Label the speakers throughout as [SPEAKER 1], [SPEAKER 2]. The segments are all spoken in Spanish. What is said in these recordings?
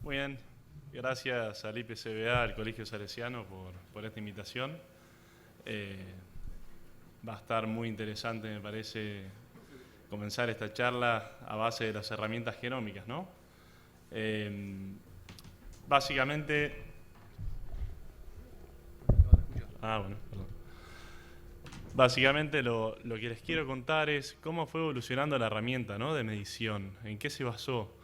[SPEAKER 1] Muy bien, gracias al IPCBA, al Colegio Salesiano, por esta invitación. Eh, Va a estar muy interesante, me parece, comenzar esta charla a base de las herramientas genómicas, ¿no? Eh, Básicamente... bueno, perdón. Básicamente lo que les quiero contar es cómo fue evolucionando la herramienta, ¿no?, de medición, en qué se basó.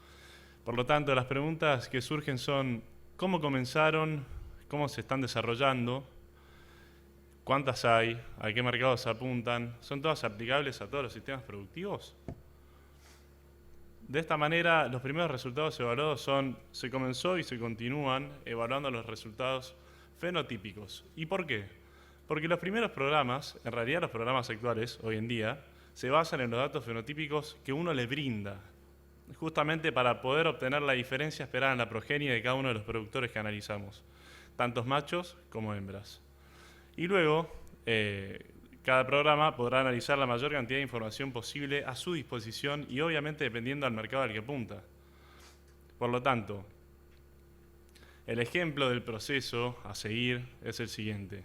[SPEAKER 1] Por lo tanto, las preguntas que surgen son cómo comenzaron, cómo se están desarrollando, cuántas hay, a qué mercados apuntan, ¿son todas aplicables a todos los sistemas productivos? De esta manera, los primeros resultados evaluados son, se comenzó y se continúan evaluando los resultados fenotípicos. ¿Y por qué? Porque los primeros programas, en realidad los programas actuales, hoy en día, se basan en los datos fenotípicos que uno le brinda, justamente para poder obtener la diferencia esperada en la progenie de cada uno de los productores que analizamos, tantos machos como hembras. Y luego, cada programa podrá analizar la mayor cantidad de información posible a su disposición y obviamente dependiendo del mercado al que apunta. Por lo tanto, el ejemplo del proceso a seguir es el siguiente.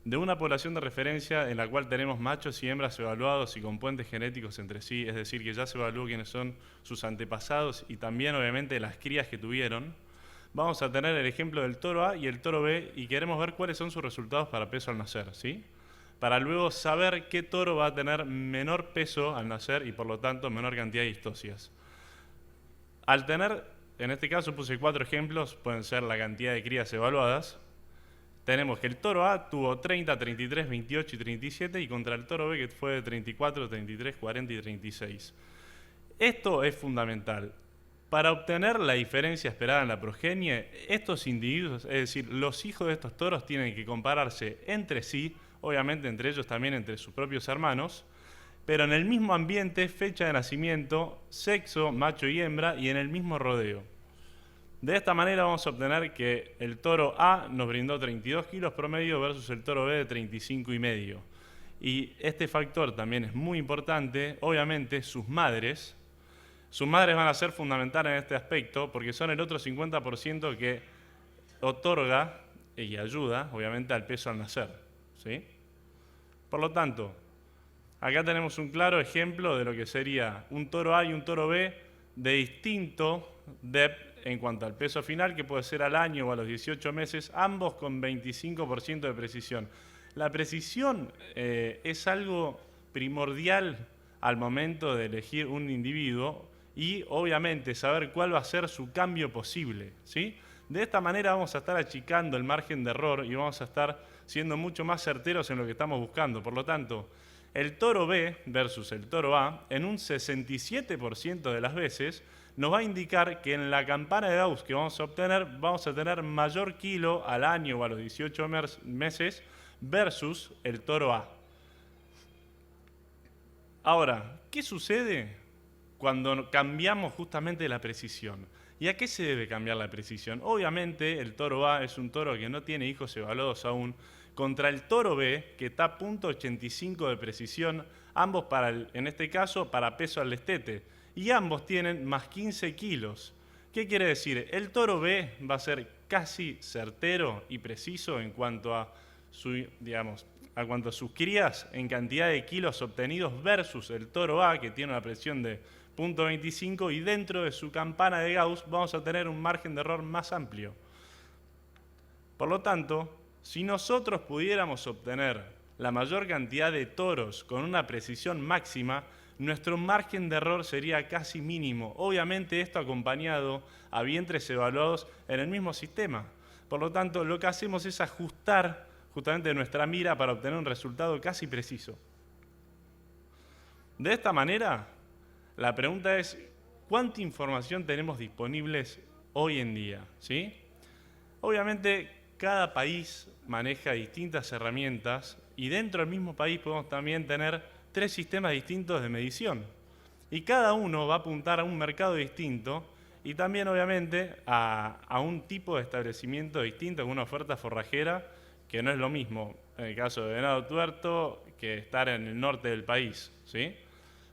[SPEAKER 1] De una población de referencia en la cual tenemos machos y hembras evaluados y con puentes genéticos entre sí, es decir, que ya se evaluó quiénes son sus antepasados y también obviamente las crías que tuvieron, vamos a tener el ejemplo del toro A y el toro B y queremos ver cuáles son sus resultados para peso al nacer, ¿sí? Para luego saber qué toro va a tener menor peso al nacer y por lo tanto menor cantidad de histocias. Al tener, en este caso puse 4 ejemplos, pueden ser la cantidad de crías evaluadas. Tenemos que el toro A tuvo 30, 33, 28 y 37 y contra el toro B que fue de 34, 33, 40 y 36. Esto es fundamental. Para obtener la diferencia esperada en la progenie, estos individuos, es decir, los hijos de estos toros tienen que compararse entre sí, obviamente entre ellos también entre sus propios hermanos, pero en el mismo ambiente, fecha de nacimiento, sexo, macho y hembra y en el mismo rodeo. De esta manera vamos a obtener que el toro A nos brindó 32 kilos promedio versus el toro B de 35 y medio. Y este factor también es muy importante, obviamente sus madres van a ser fundamentales en este aspecto porque son el otro 50% que otorga y ayuda, obviamente, al peso al nacer, ¿sí? Por lo tanto, acá tenemos un claro ejemplo de lo que sería un toro A y un toro B de distinto depth en cuanto al peso final, que puede ser al año o a los 18 meses, ambos con 25% de precisión. La precisión es algo primordial al momento de elegir un individuo y obviamente saber cuál va a ser su cambio posible, ¿sí? De esta manera vamos a estar achicando el margen de error y vamos a estar siendo mucho más certeros en lo que estamos buscando. Por lo tanto, el toro B versus el toro A, en un 67% de las veces, nos va a indicar que en la campana de Gauss que vamos a obtener, vamos a tener mayor kilo al año o a los 18 meses versus el toro A. Ahora, ¿qué sucede cuando cambiamos justamente la precisión? ¿Y a qué se debe cambiar la precisión? Obviamente el toro A es un toro que no tiene hijos evaluados aún, contra el toro B, que está a .85 de precisión, ambos en este caso para peso al destete, y ambos tienen más 15 kilos. ¿Qué quiere decir? El toro B va a ser casi certero y preciso en cuanto a sus crías en cantidad de kilos obtenidos versus el toro A, que tiene una presión de 0.25 y dentro de su campana de Gauss vamos a tener un margen de error más amplio. Por lo tanto, si nosotros pudiéramos obtener la mayor cantidad de toros con una precisión máxima, nuestro margen de error sería casi mínimo. Obviamente esto acompañado a vientres evaluados en el mismo sistema. Por lo tanto, lo que hacemos es ajustar justamente nuestra mira para obtener un resultado casi preciso. De esta manera, la pregunta es, ¿cuánta información tenemos disponibles hoy en día? ¿Sí? Obviamente, cada país maneja distintas herramientas y dentro del mismo país podemos también tener 3 sistemas distintos de medición. Y cada uno va a apuntar a un mercado distinto y también, obviamente, a un tipo de establecimiento distinto, con una oferta forrajera, que no es lo mismo en el caso de Venado Tuerto que estar en el norte del país, ¿sí?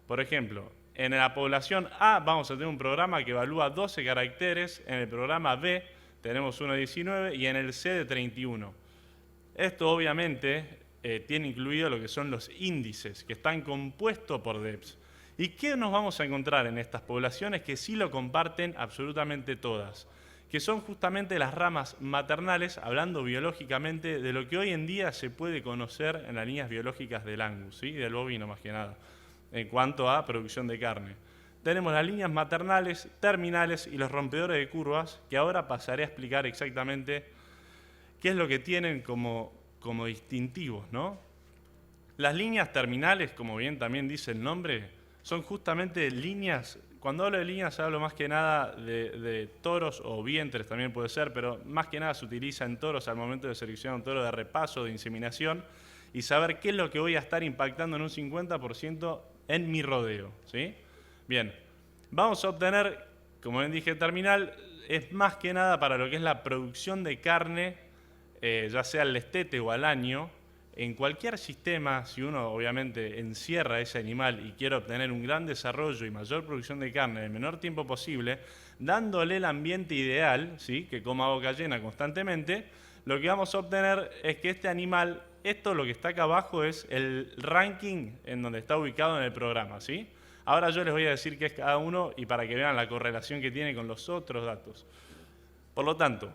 [SPEAKER 1] Por ejemplo, En la población A vamos a tener un programa que evalúa 12 caracteres, en el programa B tenemos uno de 19 y en el C de 31. Esto obviamente tiene incluido lo que son los índices, que están compuestos por DEPS. ¿Y qué nos vamos a encontrar en estas poblaciones que sí lo comparten absolutamente todas? Que son justamente las ramas maternales, hablando biológicamente de lo que hoy en día se puede conocer en las líneas biológicas del Angus, ¿sí? Del bovino más que nada, en cuanto a producción de carne. Tenemos las líneas maternales, terminales y los rompedores de curvas, que ahora pasaré a explicar exactamente qué es lo que tienen como distintivos, ¿no? Las líneas terminales, como bien también dice el nombre, son justamente líneas. Cuando hablo de líneas hablo más que nada de toros o vientres también puede ser, pero más que nada se utiliza en toros al momento de seleccionar un toro de repaso, de inseminación, y saber qué es lo que voy a estar impactando en un 50% en mi rodeo, ¿sí? Bien, vamos a obtener, como bien dije, terminal, es más que nada para lo que es la producción de carne, ya sea al destete o al año. En cualquier sistema, si uno obviamente encierra a ese animal y quiere obtener un gran desarrollo y mayor producción de carne en el menor tiempo posible, dándole el ambiente ideal, ¿sí? Que coma a boca llena constantemente, lo que vamos a obtener es que este animal, esto lo que está acá abajo es el ranking en donde está ubicado en el programa, ¿sí? Ahora yo les voy a decir qué es cada uno y para que vean la correlación que tiene con los otros datos. Por lo tanto,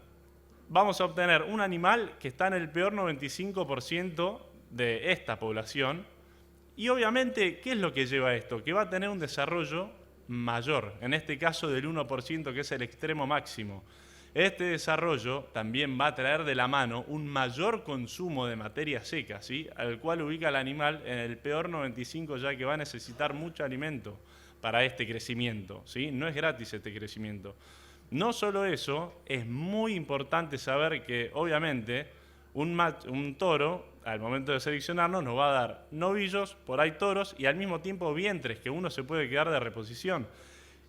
[SPEAKER 1] vamos a obtener un animal que está en el peor 95% de esta población y obviamente, ¿qué es lo que lleva a esto? Que va a tener un desarrollo mayor, en este caso del 1%, que es el extremo máximo. Este desarrollo también va a traer de la mano un mayor consumo de materia seca, ¿sí? Al cual ubica al animal en el peor 95%, ya que va a necesitar mucho alimento para este crecimiento, ¿sí? No es gratis este crecimiento. No solo eso, es muy importante saber que obviamente un toro, al momento de seleccionarnos, nos va a dar novillos, por ahí toros, y al mismo tiempo vientres, que uno se puede quedar de reposición.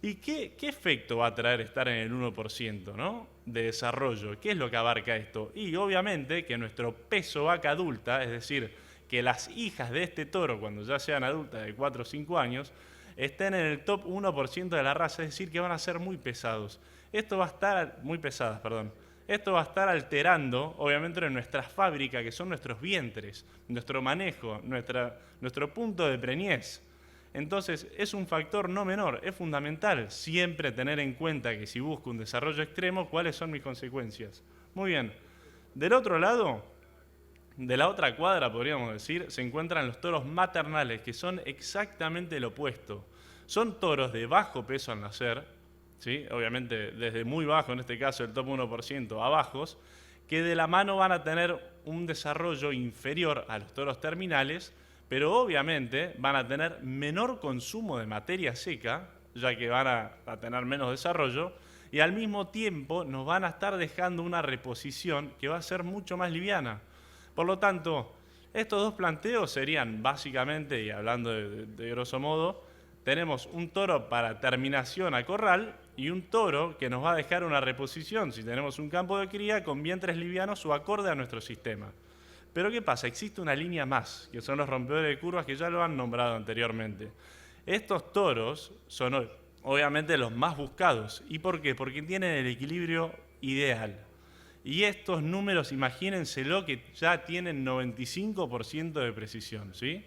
[SPEAKER 1] ¿Y qué efecto va a traer estar en el 1%, ¿no? De desarrollo? ¿Qué es lo que abarca esto? Y obviamente que nuestro peso vaca adulta, es decir, que las hijas de este toro, cuando ya sean adultas de 4 o 5 años, estén en el top 1% de la raza, es decir, que van a ser muy pesados. Esto va a estar, muy pesadas, perdón. Esto va a estar alterando, obviamente, en nuestras fábricas, que son nuestros vientres, nuestro manejo, nuestro punto de preñez. Entonces, es un factor no menor, es fundamental siempre tener en cuenta que si busco un desarrollo extremo, ¿cuáles son mis consecuencias? Muy bien. Del otro lado, de la otra cuadra, podríamos decir, se encuentran los toros maternales, que son exactamente lo opuesto. Son toros de bajo peso al nacer, ¿sí? Obviamente desde muy bajo, en este caso el top 1%, a bajos, que de la mano van a tener un desarrollo inferior a los toros terminales, pero obviamente van a tener menor consumo de materia seca, ya que van a tener menos desarrollo, y al mismo tiempo nos van a estar dejando una reposición que va a ser mucho más liviana. Por lo tanto, estos dos planteos serían básicamente, y hablando de grosso modo, tenemos un toro para terminación a corral y un toro que nos va a dejar una reposición, si tenemos un campo de cría, con vientres livianos o acorde a nuestro sistema. Pero ¿qué pasa? Existe una línea más, que son los rompedores de curvas, que ya lo han nombrado anteriormente. Estos toros son obviamente los más buscados. ¿Y por qué? Porque tienen el equilibrio ideal. Y estos números, imagínenselo, que ya tienen 95% de precisión, ¿sí?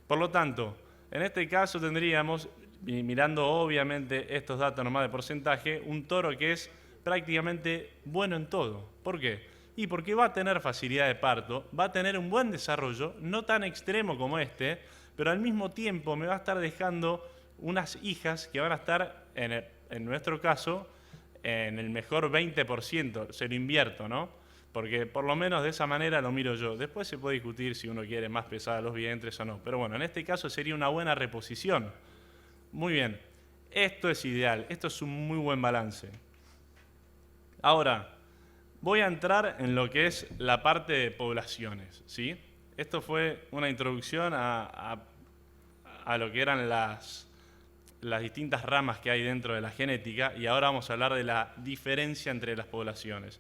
[SPEAKER 1] Por lo tanto, en este caso tendríamos, mirando obviamente estos datos nomás de porcentaje, un toro que es prácticamente bueno en todo. ¿Por qué? Y porque va a tener facilidad de parto, va a tener un buen desarrollo, no tan extremo como este, pero al mismo tiempo me va a estar dejando unas hijas que van a estar, en nuestro caso, en el mejor 20%, se lo invierto, ¿no? Porque por lo menos de esa manera lo miro yo. Después se puede discutir si uno quiere más pesados los vientres o no. Pero bueno, en este caso sería una buena reposición. Muy bien, esto es ideal, esto es un muy buen balance. Ahora, voy a entrar en lo que es la parte de poblaciones, ¿sí? Esto fue una introducción a lo que eran las distintas ramas que hay dentro de la genética y ahora vamos a hablar de la diferencia entre las poblaciones.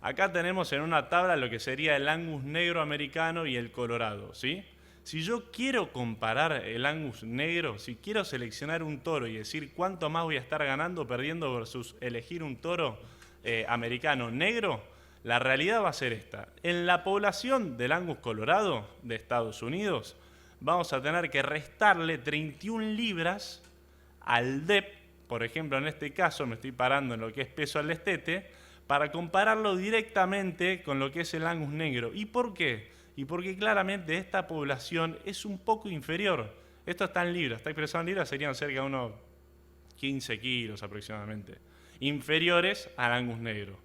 [SPEAKER 1] Acá tenemos en una tabla lo que sería el Angus negro americano y el colorado, ¿sí? Si yo quiero comparar el Angus negro, si quiero seleccionar un toro y decir cuánto más voy a estar ganando o perdiendo versus elegir un toro americano negro, la realidad va a ser esta. En la población del Angus colorado de Estados Unidos, vamos a tener que restarle 31 libras al DEP, por ejemplo, en este caso me estoy parando en lo que es peso al destete, para compararlo directamente con lo que es el Angus negro. ¿Y por qué? Y porque claramente esta población es un poco inferior. Esto está en libras, está expresado en libras, serían cerca de unos 15 kilos aproximadamente, inferiores al Angus negro.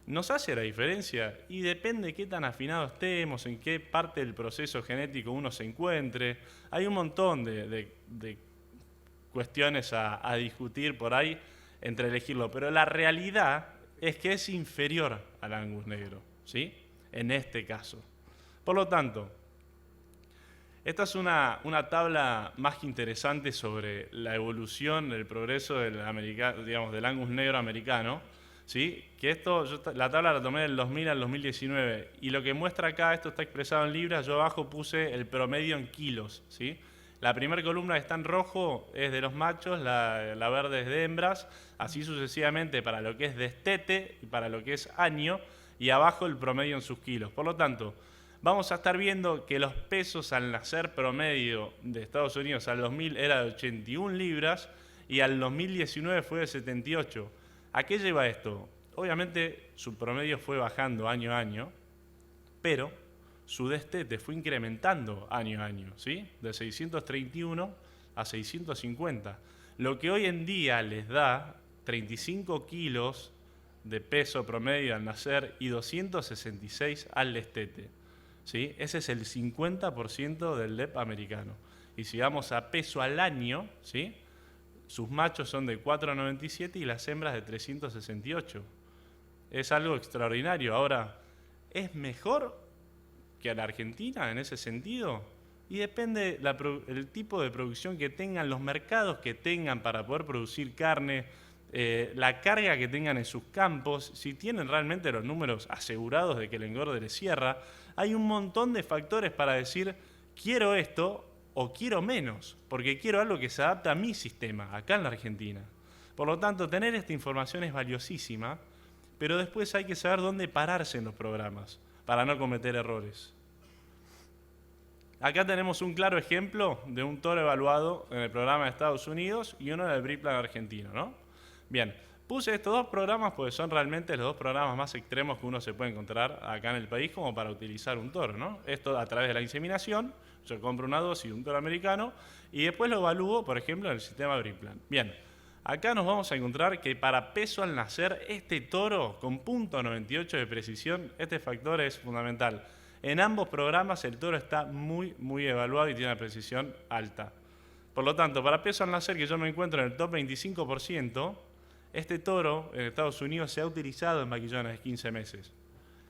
[SPEAKER 1] ¿Nos hace la diferencia? Y depende de qué tan afinados estemos, en qué parte del proceso genético uno se encuentre. Hay un montón de cuestiones a discutir por ahí entre elegirlo, pero la realidad es que es inferior al Angus negro, ¿sí? En este caso. Por lo tanto, esta es una tabla más que interesante sobre la evolución, el progreso del Angus negro americano, ¿sí? Que la tabla la tomé del 2000 al 2019 y lo que muestra acá, esto está expresado en libras, yo abajo puse el promedio en kilos, ¿sí? La primera columna que está en rojo es de los machos, la verde es de hembras, así sucesivamente para lo que es destete y para lo que es año, y abajo el promedio en sus kilos. Por lo tanto, vamos a estar viendo que los pesos al nacer promedio de Estados Unidos al 2000 era de 81 libras y al 2019 fue de 78. ¿A qué lleva esto? Obviamente su promedio fue bajando año a año, pero su destete fue incrementando año a año, ¿sí? De 631 a 650, lo que hoy en día les da 35 kilos de peso promedio al nacer y 266 al destete, ¿sí? Ese es el 50% del DEP americano. Y si vamos a peso al año, ¿sí? Sus machos son de 497 y las hembras de 368. Es algo extraordinario. Ahora, ¿es mejor que a la Argentina en ese sentido? Y depende el tipo de producción que tengan, los mercados que tengan para poder producir carne, la carga que tengan en sus campos, si tienen realmente los números asegurados de que el engorde les cierra. Hay un montón de factores para decir, quiero esto o quiero menos, porque quiero algo que se adapte a mi sistema, acá en la Argentina. Por lo tanto, tener esta información es valiosísima, pero después hay que saber dónde pararse en los programas para no cometer errores. Acá tenemos un claro ejemplo de un toro evaluado en el programa de Estados Unidos y uno del Briplan argentino, ¿no? Bien, puse estos dos programas porque son realmente los dos programas más extremos que uno se puede encontrar acá en el país como para utilizar un toro, ¿no? Esto a través de la inseminación, yo compro una dosis de un toro americano y después lo evalúo, por ejemplo, en el sistema Briplan. Bien, acá nos vamos a encontrar que para peso al nacer, este toro con .98 de precisión, este factor es fundamental. En ambos programas el toro está muy evaluado y tiene una precisión alta. Por lo tanto, para peso al nacer, que yo me encuentro en el top 25%, este toro en Estados Unidos se ha utilizado en vaquillones de 15 meses.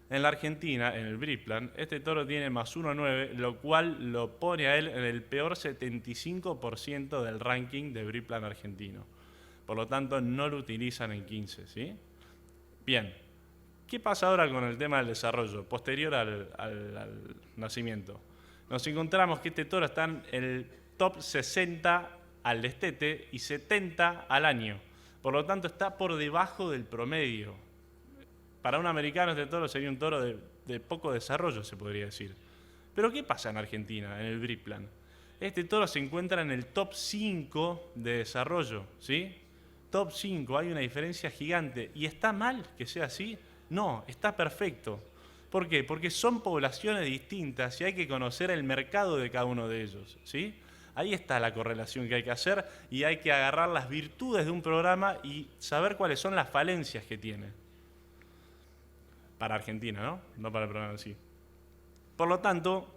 [SPEAKER 1] En la Argentina, en el Briplan, este toro tiene más 1,9, lo cual lo pone a él en el peor 75% del ranking de Briplan argentino. Por lo tanto, no lo utilizan en 15, ¿sí? Bien. ¿Qué pasa ahora con el tema del desarrollo, posterior al nacimiento? Nos encontramos que este toro está en el top 60 al destete y 70 al año. Por lo tanto, está por debajo del promedio. Para un americano este toro sería un toro de poco desarrollo, se podría decir. Pero ¿qué pasa en Argentina, en el Briplan? Este toro se encuentra en el top 5 de desarrollo, ¿sí? Top 5, hay una diferencia gigante. ¿Y está mal que sea así? No, está perfecto. ¿Por qué? Porque son poblaciones distintas y hay que conocer el mercado de cada uno de ellos, ¿sí? Ahí está la correlación que hay que hacer y hay que agarrar las virtudes de un programa y saber cuáles son las falencias que tiene. Para Argentina, ¿no? No para el programa en sí. Por lo tanto,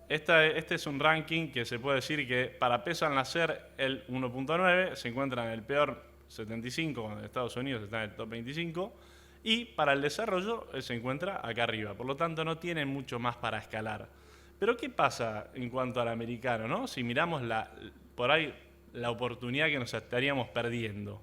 [SPEAKER 1] este es un ranking que se puede decir que para peso al nacer el 1.9 se encuentra en el peor 75, cuando en Estados Unidos está en el top 25, y para el desarrollo se encuentra acá arriba. Por lo tanto, no tiene mucho más para escalar. Pero ¿qué pasa en cuanto al americano, no? Si miramos por ahí la oportunidad que nos estaríamos perdiendo.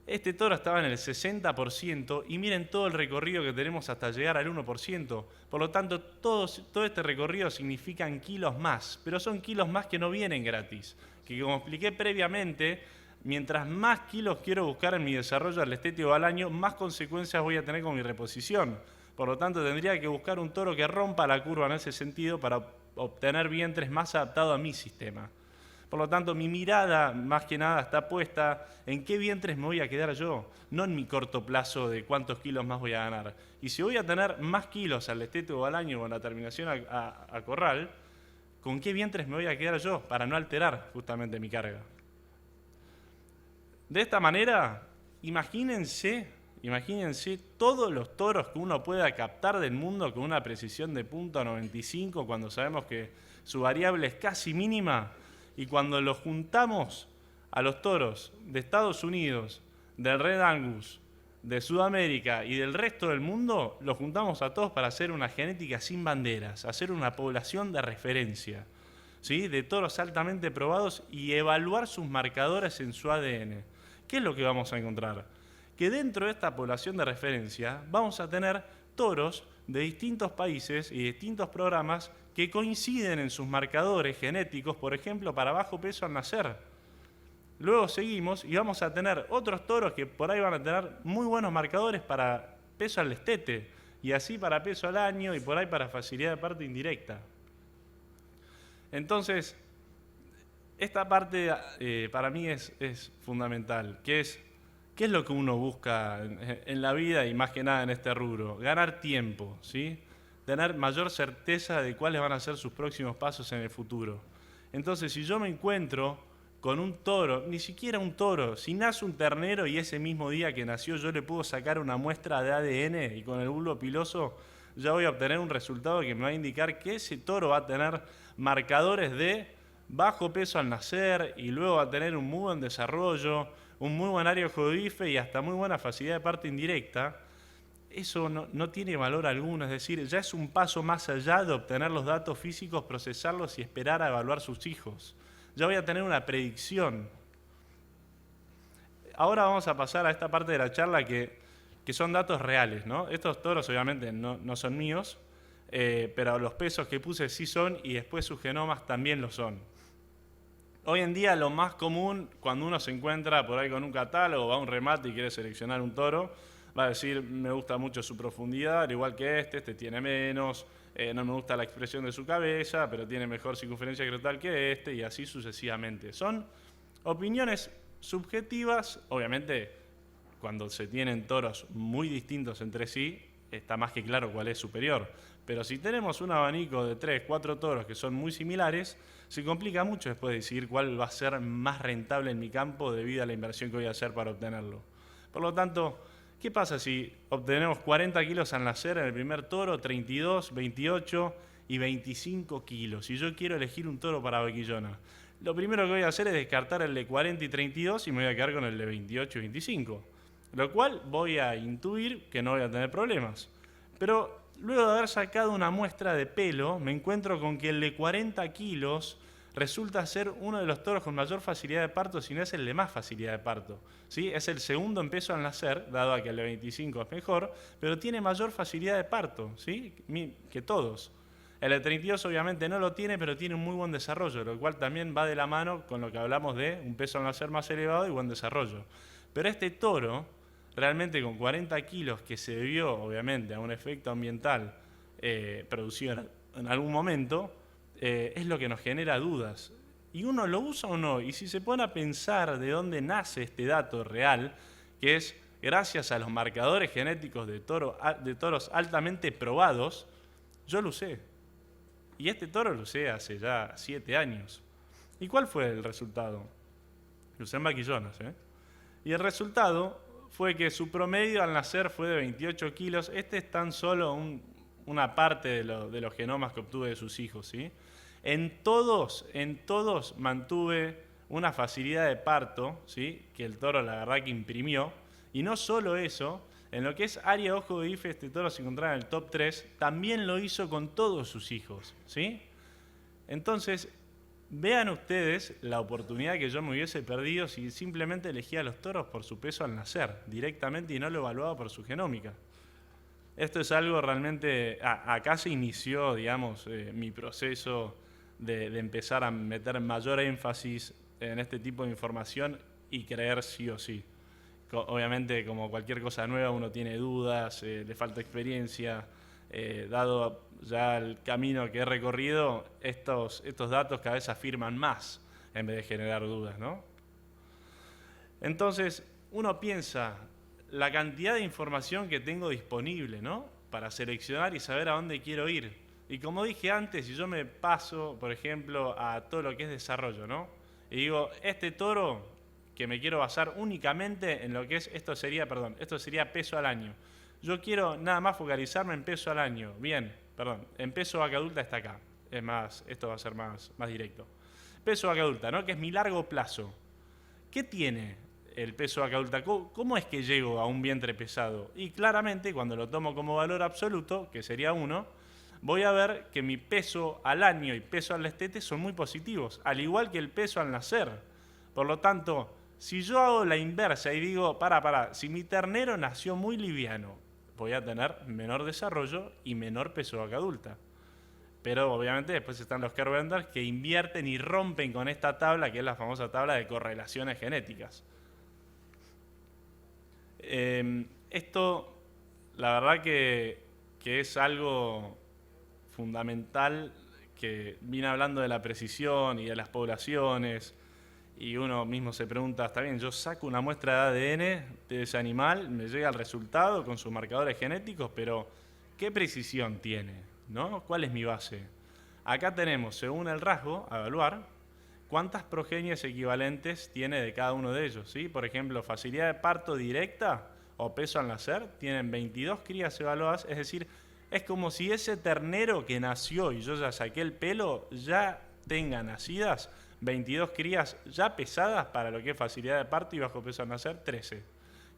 [SPEAKER 1] Este toro estaba en el 60% y miren todo el recorrido que tenemos hasta llegar al 1%. Por lo tanto, todo este recorrido significan kilos más, pero son kilos más que no vienen gratis. Que como expliqué previamente, mientras más kilos quiero buscar en mi desarrollo atlético al año, más consecuencias voy a tener con mi reposición. Por lo tanto, tendría que buscar un toro que rompa la curva en ese sentido para obtener vientres más adaptados a mi sistema. Por lo tanto, mi mirada más que nada está puesta en qué vientres me voy a quedar yo, no en mi corto plazo de cuántos kilos más voy a ganar. Y si voy a tener más kilos al destete o al año con la terminación a corral, ¿con qué vientres me voy a quedar yo para no alterar justamente mi carga? De esta manera, imagínense todos los toros que uno pueda captar del mundo con una precisión de .95 cuando sabemos que su variable es casi mínima. Y cuando los juntamos a los toros de Estados Unidos, del Red Angus, de Sudamérica y del resto del mundo, los juntamos a todos para hacer una genética sin banderas, hacer una población de referencia, ¿sí? De toros altamente probados y evaluar sus marcadores en su ADN. ¿Qué es lo que vamos a encontrar? Que dentro de esta población de referencia vamos a tener toros de distintos países y distintos programas que coinciden en sus marcadores genéticos, por ejemplo, para bajo peso al nacer. Luego seguimos y vamos a tener otros toros que por ahí van a tener muy buenos marcadores para peso al destete, y así para peso al año y por ahí para facilidad de parto indirecta. Entonces, esta parte para mí es fundamental, que es ¿qué es lo que uno busca en la vida y más que nada en este rubro? Ganar tiempo, ¿sí? Tener mayor certeza de cuáles van a ser sus próximos pasos en el futuro. Entonces, si yo me encuentro con un toro, ni siquiera un toro, si nace un ternero y ese mismo día que nació yo le puedo sacar una muestra de ADN y con el bulbo piloso ya voy a obtener un resultado que me va a indicar que ese toro va a tener marcadores de bajo peso al nacer y luego va a tener un muy buen desarrollo, un muy buen área ojo-bife y hasta muy buena facilidad de parto indirecta. Eso no tiene valor alguno, es decir, ya es un paso más allá de obtener los datos físicos, procesarlos y esperar a evaluar sus hijos. Ya voy a tener una predicción. Ahora vamos a pasar a esta parte de la charla que son datos reales, ¿no? Estos toros obviamente no son míos, pero los pesos que puse sí son y después sus genomas también lo son. Hoy en día lo más común cuando uno se encuentra por ahí con un catálogo, va a un remate y quiere seleccionar un toro, va a decir, me gusta mucho su profundidad, al igual que este tiene menos, no me gusta la expresión de su cabeza, pero tiene mejor circunferencia escrotal que este, y así sucesivamente. Son opiniones subjetivas, obviamente, cuando se tienen toros muy distintos entre sí, está más que claro cuál es superior. Pero si tenemos un abanico de 3, 4 toros que son muy similares, se complica mucho después decidir cuál va a ser más rentable en mi campo debido a la inversión que voy a hacer para obtenerlo. Por lo tanto, ¿qué pasa si obtenemos 40 kilos al nacer en el primer toro, 32, 28 y 25 kilos? Si yo quiero elegir un toro para vaquillona, lo primero que voy a hacer es descartar el de 40 y 32 y me voy a quedar con el de 28 y 25. Lo cual voy a intuir que no voy a tener problemas. Pero luego de haber sacado una muestra de pelo, me encuentro con que el de 40 kilos resulta ser uno de los toros con mayor facilidad de parto, si no es el de más facilidad de parto. ¿Sí? Es el segundo en peso al nacer, dado a que el de 25 es mejor, pero tiene mayor facilidad de parto, ¿sí? Que todos. El de 32 obviamente no lo tiene, pero tiene un muy buen desarrollo, lo cual también va de la mano con lo que hablamos de un peso al nacer más elevado y buen desarrollo. Pero este toro, realmente con 40 kilos que se debió, obviamente, a un efecto ambiental producido en algún momento, es lo que nos genera dudas. ¿Y uno lo usa o no? Y si se pone a pensar de dónde nace este dato real, que es gracias a los marcadores genéticos de toros altamente probados, yo lo usé. Y este toro lo usé hace ya 7 años. ¿Y cuál fue el resultado? Lo usé en vaquillonas, ¿eh? Y el resultado fue que su promedio al nacer fue de 28 kilos. Este es tan solo una parte de los genomas que obtuve de sus hijos, ¿sí? En todos mantuve una facilidad de parto, ¿sí? Que el toro la verdad que imprimió. Y no solo eso, en lo que es área ojo de IFE, este toro se encontraba en el top 3, también lo hizo con todos sus hijos, ¿sí? Entonces, Vean ustedes la oportunidad que yo me hubiese perdido si simplemente elegía a los toros por su peso al nacer, directamente, y no lo evaluaba por su genómica. Esto es algo realmente... acá se inició, digamos, mi proceso de empezar a meter mayor énfasis en este tipo de información y creer sí o sí. Obviamente, como cualquier cosa nueva, uno tiene dudas, le falta experiencia. Dado ya el camino que he recorrido, estos datos cada vez afirman más en vez de generar dudas, ¿no? Entonces, uno piensa la cantidad de información que tengo disponible, ¿no? Para seleccionar y saber a dónde quiero ir. Y como dije antes, si yo me paso, por ejemplo, a todo lo que es desarrollo, ¿no? Y digo, este toro que me quiero basar únicamente en lo que es, esto sería peso al año. Yo quiero nada más focalizarme en peso al año. Bien, en peso vaca adulta está acá. Es más, esto va a ser más directo. Peso vaca adulta, ¿no? Que es mi largo plazo. ¿Qué tiene el peso vaca adulta? ¿Cómo es que llego a un vientre pesado? Y claramente, cuando lo tomo como valor absoluto, que sería 1, voy a ver que mi peso al año y peso al destete son muy positivos, al igual que el peso al nacer. Por lo tanto, si yo hago la inversa y digo, si mi ternero nació muy liviano, voy a tener menor desarrollo y menor peso vaca adulta. Pero obviamente después están los care vendors que invierten y rompen con esta tabla, que es la famosa tabla de correlaciones genéticas. Esto, la verdad que es algo fundamental, que viene hablando de la precisión y de las poblaciones, y uno mismo se pregunta, está bien, yo saco una muestra de ADN de ese animal, me llega el resultado con sus marcadores genéticos, pero ¿qué precisión tiene? ¿No? ¿Cuál es mi base? Acá tenemos, según el rasgo, a evaluar, cuántas progenies equivalentes tiene de cada uno de ellos, ¿sí? Por ejemplo, facilidad de parto directa o peso al nacer, tienen 22 crías evaluadas, es decir, es como si ese ternero que nació y yo ya saqué el pelo, ya tenga nacidas 22 crías ya pesadas para lo que es facilidad de parto y bajo peso al nacer, 13.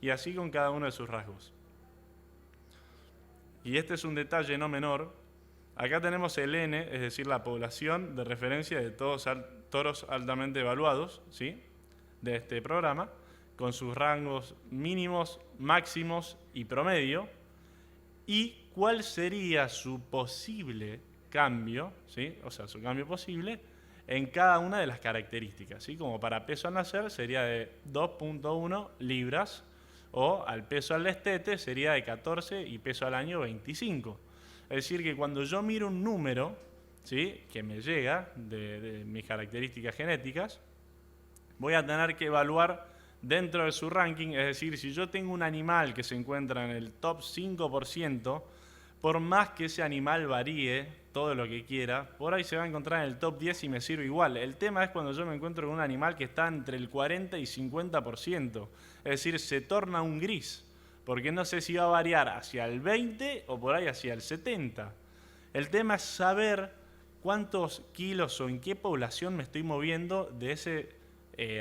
[SPEAKER 1] Y así con cada uno de sus rasgos. Y este es un detalle no menor. Acá tenemos el N, es decir, la población de referencia de todos toros altamente evaluados, ¿sí?, de este programa, con sus rangos mínimos, máximos y promedio, y cuál sería su posible cambio, ¿sí?, o sea, su cambio posible en cada una de las características, ¿sí? Como para peso al nacer sería de 2.1 libras, o al peso al destete sería de 14 y peso al año 25. Es decir, que cuando yo miro un número, ¿sí?, que me llega de mis características genéticas, voy a tener que evaluar dentro de su ranking, es decir, si yo tengo un animal que se encuentra en el top 5%, por más que ese animal varíe todo lo que quiera, por ahí se va a encontrar en el top 10 y me sirve igual. El tema es cuando yo me encuentro con un animal que está entre el 40 y 50%, es decir, se torna un gris, porque no sé si va a variar hacia el 20 o por ahí hacia el 70. El tema es saber cuántos kilos o en qué población me estoy moviendo de ese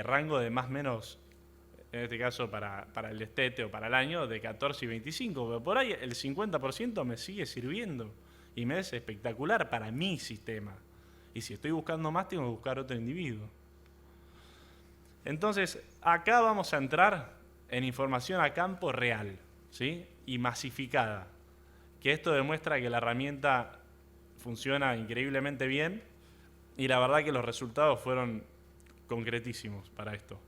[SPEAKER 1] rango de más o menos, en este caso para el destete o para el año, de 14 y 25, pero por ahí el 50% me sigue sirviendo y me es espectacular para mi sistema. Y si estoy buscando más, tengo que buscar otro individuo. Entonces, acá vamos a entrar en información a campo real, ¿sí?, y masificada, que esto demuestra que la herramienta funciona increíblemente bien y la verdad que los resultados fueron concretísimos para esto.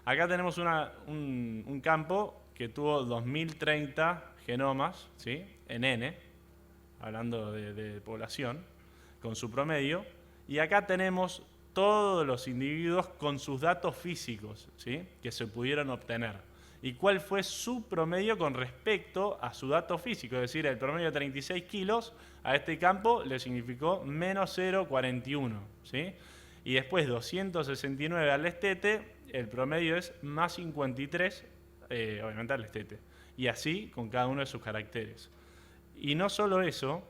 [SPEAKER 1] Acá tenemos un campo que tuvo 2030 genomas, ¿sí?, en N, hablando de población, con su promedio, y acá tenemos todos los individuos con sus datos físicos, ¿sí?, que se pudieron obtener. ¿Y cuál fue su promedio con respecto a su dato físico? Es decir, el promedio de 36 kilos a este campo le significó menos 0,41, ¿sí? Y después 269 al destete, el promedio es más 53, obviamente al destete. Y así con cada uno de sus caracteres. Y no solo eso,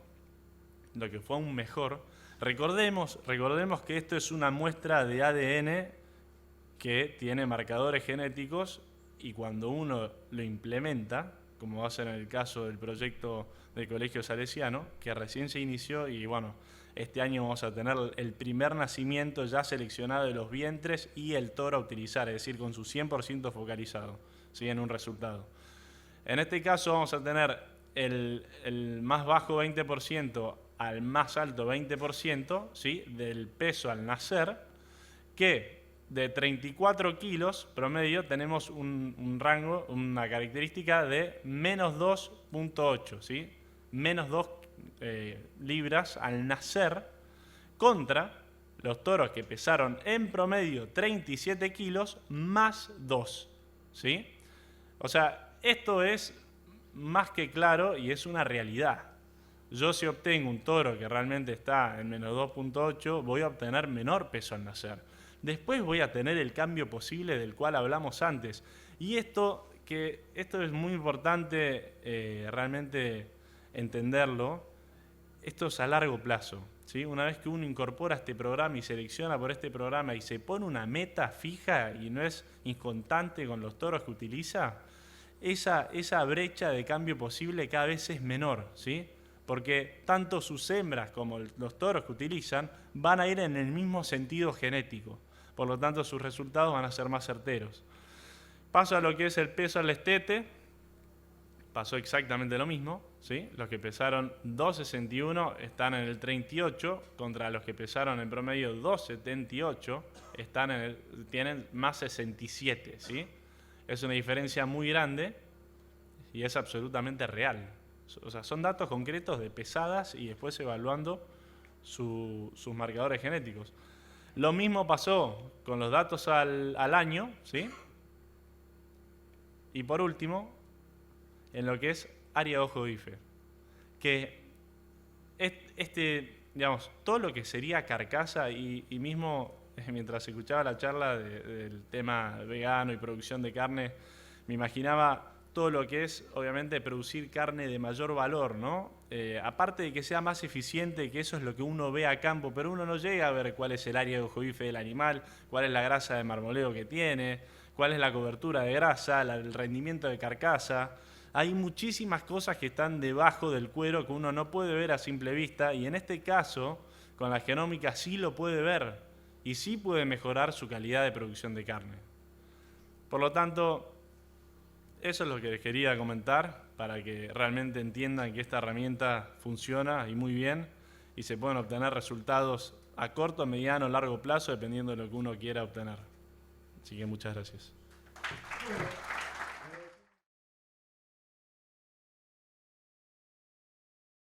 [SPEAKER 1] lo que fue aún mejor, recordemos que esto es una muestra de ADN que tiene marcadores genéticos y cuando uno lo implementa, como va a ser en el caso del proyecto del Colegio Salesiano, que recién se inició y bueno, este año vamos a tener el primer nacimiento ya seleccionado de los vientres y el toro a utilizar, es decir, con su 100% focalizado, ¿sí? En un resultado. En este caso vamos a tener el más bajo 20% al más alto 20%, ¿sí? Del peso al nacer, que de 34 kilos promedio tenemos un rango, una característica de menos 2,8, ¿sí? Menos 2 libras al nacer, contra los toros que pesaron en promedio 37 kilos más 2, ¿sí? O sea, esto es más que claro y es una realidad. Yo si obtengo un toro que realmente está en menos 2,8, voy a obtener menor peso al nacer. Después voy a tener el cambio posible del cual hablamos antes. Y esto es muy importante realmente entenderlo. Esto es a largo plazo, ¿sí? Una vez que uno incorpora este programa y selecciona por este programa y se pone una meta fija y no es inconstante con los toros que utiliza, esa brecha de cambio posible cada vez es menor, ¿sí? Porque tanto sus hembras como los toros que utilizan van a ir en el mismo sentido genético. Por lo tanto, sus resultados van a ser más certeros. Paso a lo que es el peso al destete. Pasó exactamente lo mismo, ¿sí? Los que pesaron 2,61 están en el 38, contra los que pesaron en promedio 2,78 tienen más 67, ¿sí? Es una diferencia muy grande y es absolutamente real. O sea, son datos concretos de pesadas y después evaluando sus marcadores genéticos. Lo mismo pasó con los datos al año, ¿sí? Y por último, en lo que es área de ojo bife, que digamos, todo lo que sería carcasa y mismo mientras escuchaba la charla del tema vegano y producción de carne, me imaginaba todo lo que es, obviamente, producir carne de mayor valor, ¿no? Aparte de que sea más eficiente, que eso es lo que uno ve a campo, pero uno no llega a ver cuál es el área de ojo bife del animal, cuál es la grasa de marmoleo que tiene, cuál es la cobertura de grasa, el rendimiento de carcasa. Hay muchísimas cosas que están debajo del cuero que uno no puede ver a simple vista y en este caso, con la genómica sí lo puede ver y sí puede mejorar su calidad de producción de carne. Por lo tanto, eso es lo que les quería comentar para que realmente entiendan que esta herramienta funciona y muy bien y se pueden obtener resultados a corto, mediano, largo plazo dependiendo de lo que uno quiera obtener. Así que muchas gracias.